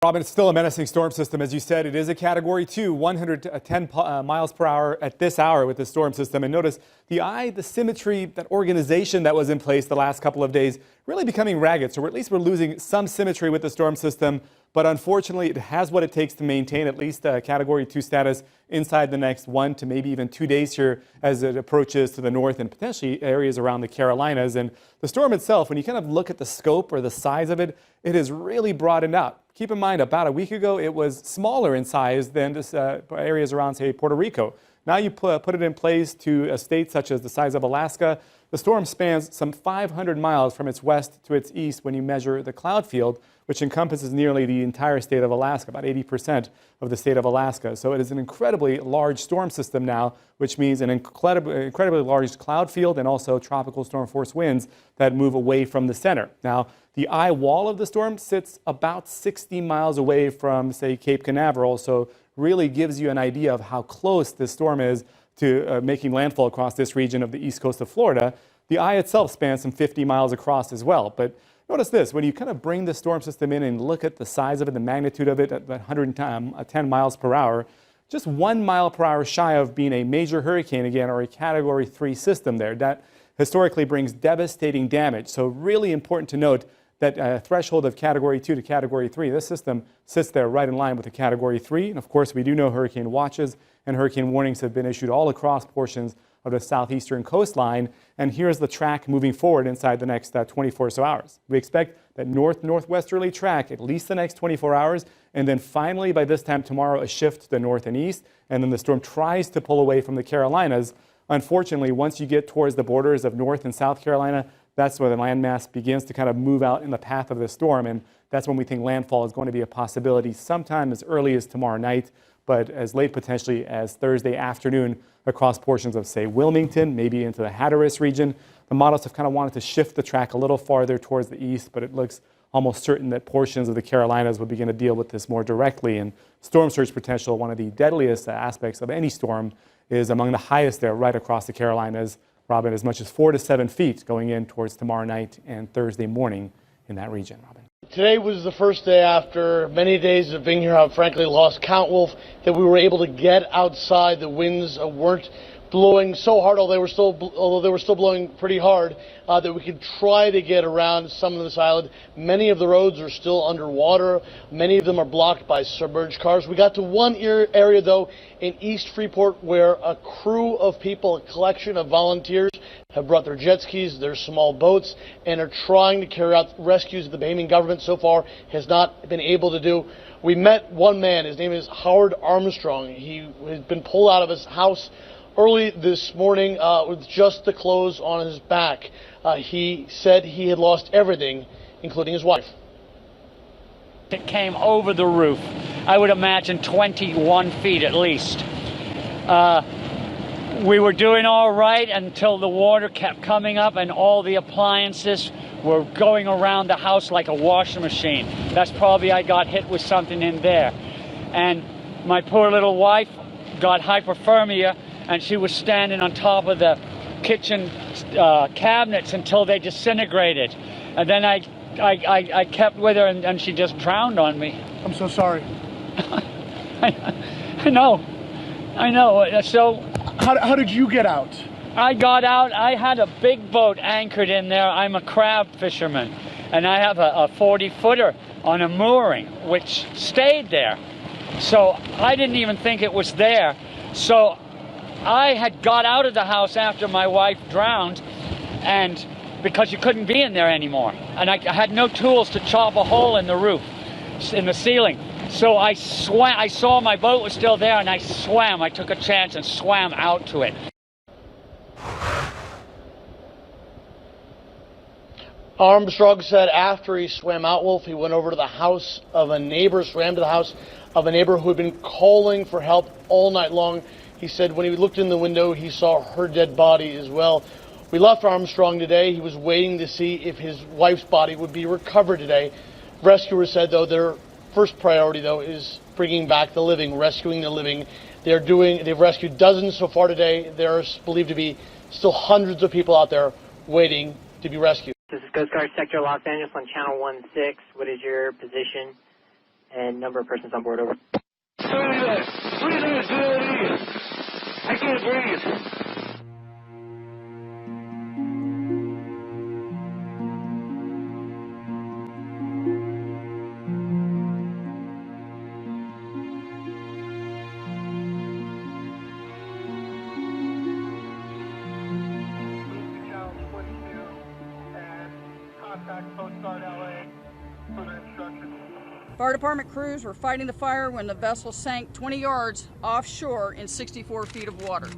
Robin, it's still a menacing storm system. As you said, it is a Category 2, 110 miles per hour at this hour with the storm system. And notice the symmetry, that organization that was in place the last couple of days, really becoming ragged. So at least we're losing some symmetry with the storm system. But unfortunately, it has what it takes to maintain at least a Category 2 status inside the next 1 to maybe even 2 days here as it approaches to the north and potentially areas around the Carolinas. And the storm itself, when you kind of look at the scope or the size of it, it has really broadened out. Keep in mind, about a week ago, it was smaller in size than this, areas around, say, Puerto Rico. Now you put it in place to a state such as the size of Alaska. The storm spans some 500 miles from its west to its east when you measure the cloud field, which encompasses nearly the entire state of Alaska, about 80% of the state of Alaska. So it is an incredibly large storm system now, which means an incredibly large cloud field and also tropical storm force winds that move away from the center. Now, the eye wall of the storm sits about 60 miles away from, say, Cape Canaveral, so really gives you an idea of how close this storm is to making landfall across this region of the east coast of Florida. The eye itself spans some 50 miles across as well. But notice this, when you kind of bring the storm system in and look at the size of it, the magnitude of it at 110 miles per hour, just 1 mile per hour shy of being a major hurricane again, or a Category 3 system there. That historically brings devastating damage. So really important to note that threshold of Category 2 to Category 3, this system sits there right in line with the Category 3. And of course, we do know hurricane watches and hurricane warnings have been issued all across portions of the southeastern coastline. And here's the track moving forward inside the next 24 or so hours. We expect that northwesterly track at least the next 24 hours. And then finally, by this time tomorrow, a shift to the north and east. And then the storm tries to pull away from the Carolinas. Unfortunately, once you get towards the borders of North and South Carolina, that's where the landmass begins to kind of move out in the path of the storm. And that's when we think landfall is going to be a possibility sometime as early as tomorrow night, but as late potentially as Thursday afternoon across portions of, say, Wilmington, maybe into the Hatteras region. The models have kind of wanted to shift the track a little farther towards the east, but it looks almost certain that portions of the Carolinas will begin to deal with this more directly. And storm surge potential, one of the deadliest aspects of any storm, is among the highest there right across the Carolinas. Robin, as much as 4 to 7 feet going in towards tomorrow night and Thursday morning in that region. Robin. Today was the first day after many days of being here. I've frankly lost count, Wolf, that we were able to get outside. The winds weren't blowing so hard, although they were still blowing pretty hard, that we could try to get around some of this island. Many of the roads are still underwater. Many of them are blocked by submerged cars. We got to one area, though, in East Freeport, where a crew of people, a collection of volunteers, have brought their jet skis, their small boats, and are trying to carry out rescues that the Bahamian government so far has not been able to do. We met one man. His name is Howard Armstrong. He has been pulled out of his house early this morning with just the clothes on his back. He said he had lost everything, including his wife. It came over the roof. I would imagine 21 feet at least. We were doing all right until the water kept coming up and all the appliances were going around the house like a washing machine. That's probably I got hit with something in there. And my poor little wife got hypothermia, and she was standing on top of the kitchen cabinets until they disintegrated. And then I kept with her, and she just drowned on me. I'm so sorry. I know. So how did you get out? I got out. I had a big boat anchored in there. I'm a crab fisherman, and I have a 40-footer on a mooring, which stayed there. So I didn't even think it was there. So I had got out of the house after my wife drowned, and because you couldn't be in there anymore. And I had no tools to chop a hole in the roof, in the ceiling. So I swam. I saw my boat was still there, and I swam. I took a chance and swam out to it. Armstrong said after he swam out, Wolf, he went over to the house of a neighbor, swam to the house of a neighbor who had been calling for help all night long. He said when he looked in the window, he saw her dead body as well. We left Armstrong today. He was waiting to see if his wife's body would be recovered today. Rescuers said, though, their first priority, though, is bringing back the living, rescuing the living. They've rescued dozens so far today. There's believed to be still hundreds of people out there waiting to be rescued. This is Coast Guard Sector Los Angeles on Channel 16. What is your position and number of persons on board, over. I can't breathe. Fire department crews were fighting the fire when the vessel sank 20 yards offshore in 64 feet of water.